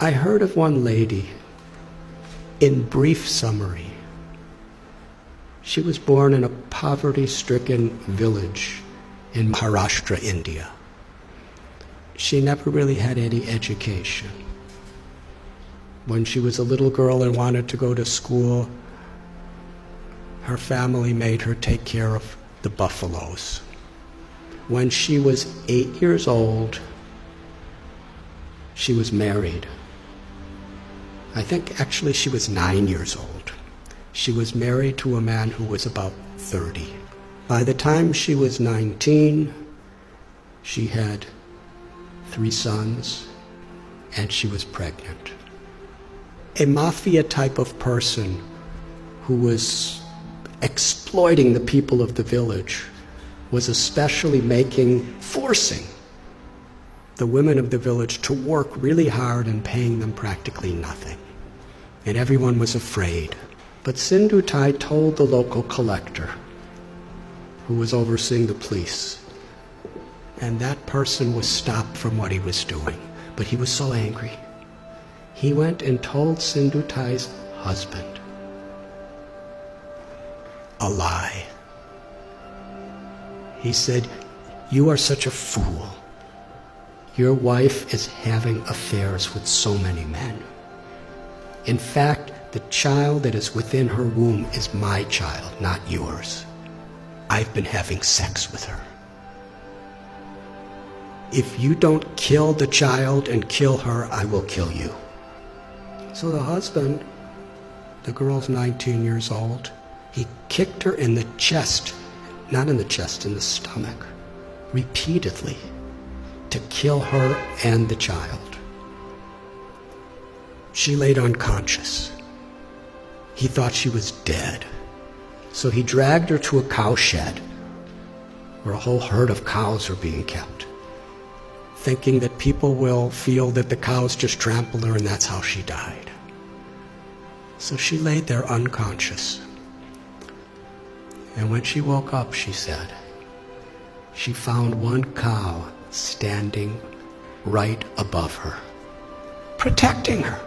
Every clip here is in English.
I heard of one lady, in brief summary. She was born in a poverty-stricken village in Maharashtra, India. She never really had any education. When she was a little girl and wanted to go to school, her family made her take care of the buffaloes. When she was 8 years old, she was married. I think actually she was 9 years old. She was married to a man who was about 30. By the time she was 19, she had 3 sons, and she was pregnant. A mafia type of person who was exploiting the people of the village was especially forcing the women of the village to work really hard and paying them practically nothing. And everyone was afraid. But Sindhutai told the local collector, who was overseeing the police, and that person was stopped from what he was doing. But he was so angry. He went and told Sindhutai's husband a lie. He said, "You are such a fool. Your wife is having affairs with so many men. In fact, the child that is within her womb is my child, not yours. I've been having sex with her. If you don't kill the child and kill her, I will kill you." So the husband, the girl's 19 years old, he kicked her in the chest, not in the chest, in the stomach, repeatedly, to kill her and the child. She laid unconscious. He thought she was dead. So he dragged her to a cow shed where a whole herd of cows are being kept, thinking that people will feel that the cows just trampled her and that's how she died. So she laid there unconscious. And when she woke up, she said, she found one cow standing right above her, protecting her.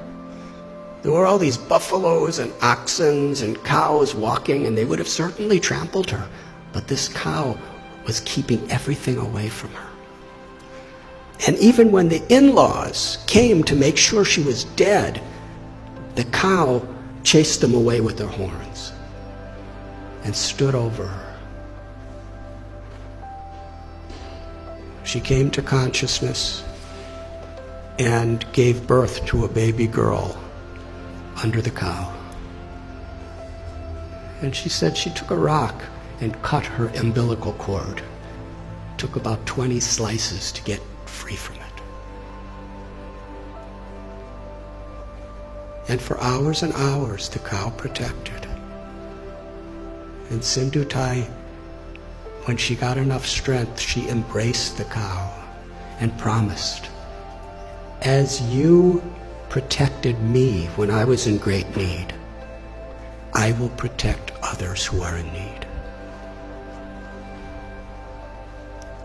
There were all these buffaloes and oxen and cows walking, and they would have certainly trampled her. But this cow was keeping everything away from her. And even when the in-laws came to make sure she was dead, the cow chased them away with their horns and stood over her. She came to consciousness and gave birth to a baby girl under the cow. And she said she took a rock and cut her umbilical cord. Took about 20 slices to get free from it. And for hours and hours, the cow protected. And Sindhutai, when she got enough strength, she embraced the cow and promised, "As you protected me when I was in great need, I will protect others who are in need."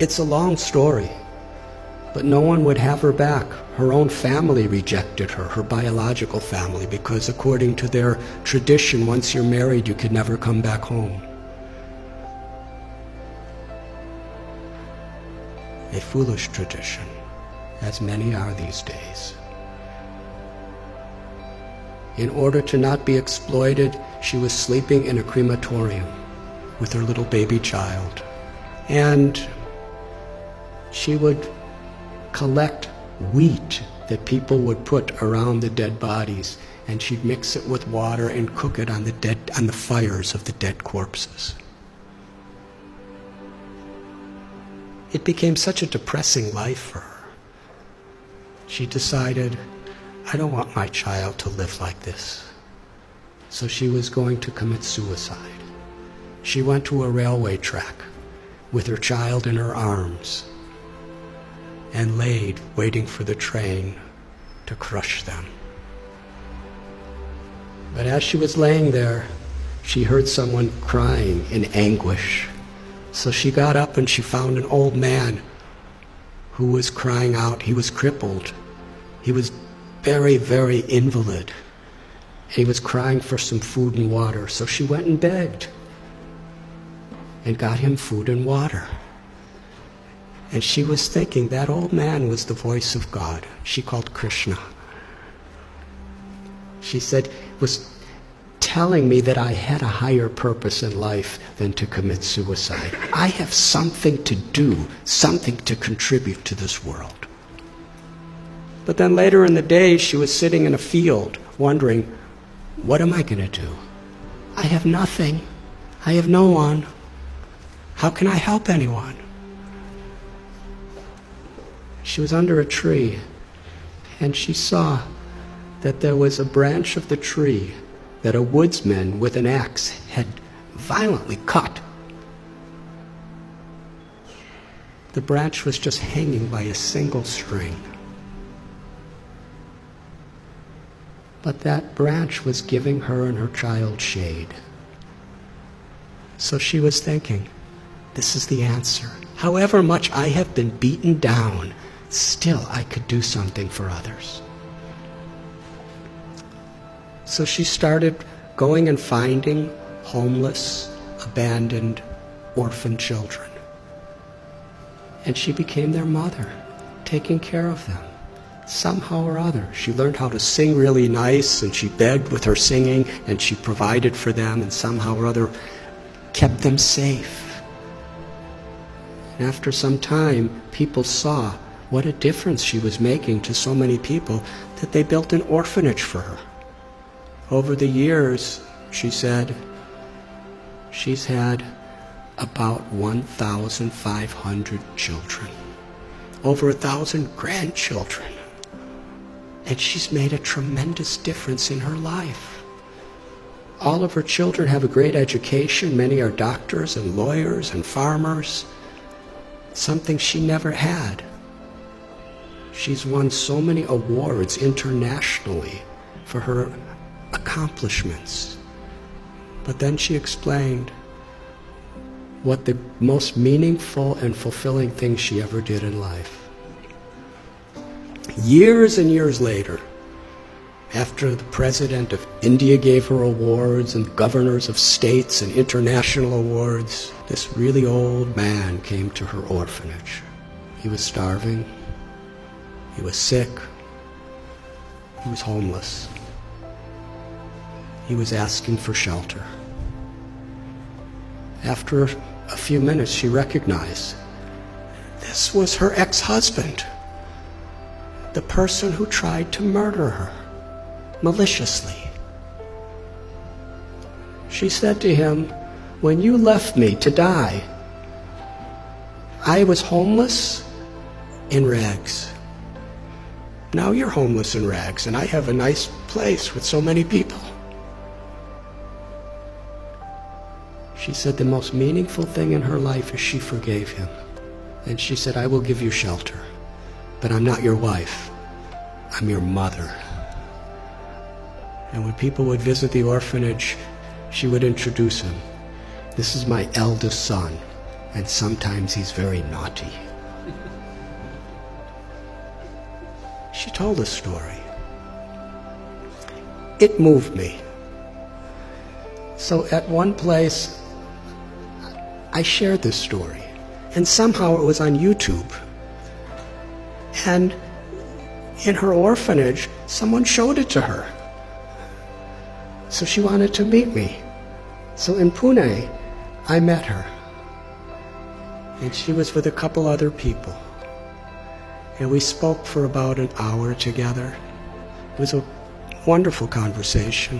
It's a long story, but no one would have her back. Her own family rejected her, her biological family, because according to their tradition, once you're married, you could never come back home. A foolish tradition, as many are these days. In order to not be exploited, she was sleeping in a crematorium with her little baby child. And she would collect wheat that people would put around the dead bodies, and she'd mix it with water and cook it on the fires of the dead corpses. It became such a depressing life for her. She decided, I don't want my child to live like this. So she was going to commit suicide. She went to a railway track with her child in her arms and laid waiting for the train to crush them. But as she was laying there, she heard someone crying in anguish. So she got up and she found an old man who was crying out. He was crippled. He was very, very invalid. He was crying for some food and water, so she went and begged and got him food and water. And she was thinking that old man was the voice of God. She called Krishna. She said, was telling me that I had a higher purpose in life than to commit suicide. I have something to do, something to contribute to this world. But then later in the day, she was sitting in a field wondering, what am I going to do? I have nothing. I have no one. How can I help anyone? She was under a tree, and she saw that there was a branch of the tree that a woodsman with an axe had violently cut. The branch was just hanging by a single string. But that branch was giving her and her child shade. So she was thinking, this is the answer. However much I have been beaten down, still I could do something for others. So she started going and finding homeless, abandoned, orphan children. And she became their mother, taking care of them. Somehow or other, she learned how to sing really nice, and she begged with her singing, and she provided for them, and somehow or other kept them safe. And after some time, people saw what a difference she was making to so many people that they built an orphanage for her. Over the years, she said, she's had about 1,500 children, over 1,000 grandchildren. And she's made a tremendous difference in her life. All of her children have a great education. Many are doctors and lawyers and farmers, something she never had. She's won so many awards internationally for her accomplishments. But then she explained what the most meaningful and fulfilling thing she ever did in life. Years and years later, after the president of India gave her awards and governors of states and international awards, this really old man came to her orphanage. He was starving. He was sick. He was homeless. He was asking for shelter. After a few minutes, she recognized this was her ex-husband, the person who tried to murder her maliciously. She said to him, when you left me to die, I was homeless in rags. Now you're homeless in rags, and I have a nice place with so many people. She said the most meaningful thing in her life is she forgave him. And she said, I will give you shelter, but I'm not your wife. I'm your mother. And when people would visit the orphanage, she would introduce him. This is my eldest son, and sometimes he's very naughty. She told a story. It moved me. So at one place, I shared this story, and somehow it was on YouTube. And in her orphanage, someone showed it to her. So she wanted to meet me. So in Pune, I met her. And she was with a couple other people. And we spoke for about an hour together. It was a wonderful conversation.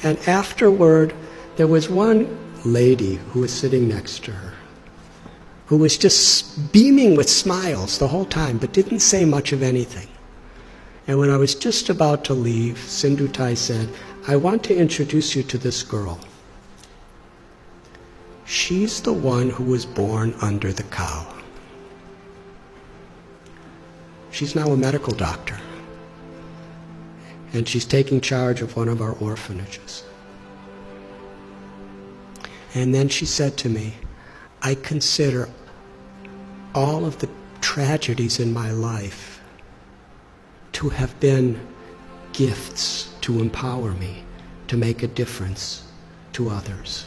And afterward, there was one lady who was sitting next to her, who was just beaming with smiles the whole time, but didn't say much of anything. And when I was just about to leave, Sindhutai said, I want to introduce you to this girl. She's the one who was born under the cow. She's now a medical doctor, and she's taking charge of one of our orphanages. And then she said to me, I consider all of the tragedies in my life to have been gifts to empower me to make a difference to others.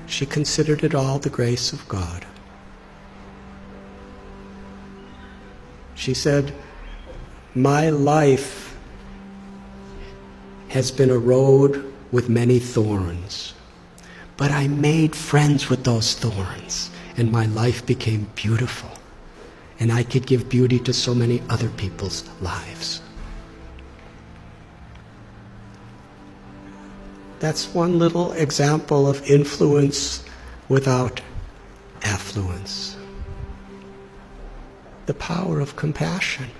She considered it all the grace of God. She said, "My life has been a road with many thorns, but I made friends with those thorns, and my life became beautiful, and I could give beauty to so many other people's lives." That's one little example of influence without affluence. The power of compassion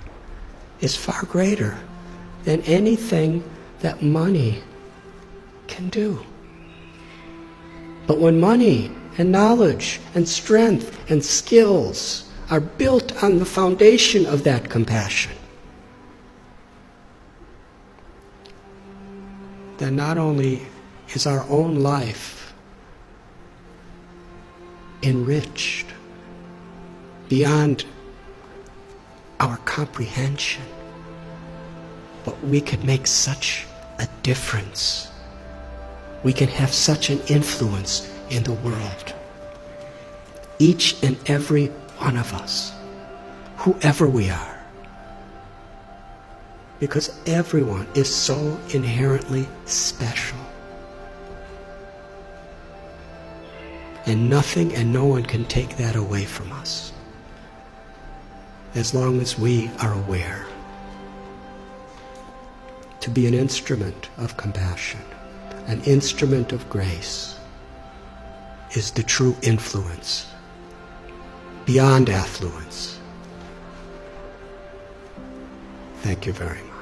is far greater than anything that money can do. But when money and knowledge and strength and skills are built on the foundation of that compassion, then not only is our own life enriched beyond our comprehension, but we could make such a difference. We can have such an influence in the world. Each and every one of us, whoever we are. Because everyone is so inherently special. And nothing and no one can take that away from us, as long as we are aware. To be an instrument of compassion, an instrument of grace, is the true influence, beyond affluence. Thank you very much.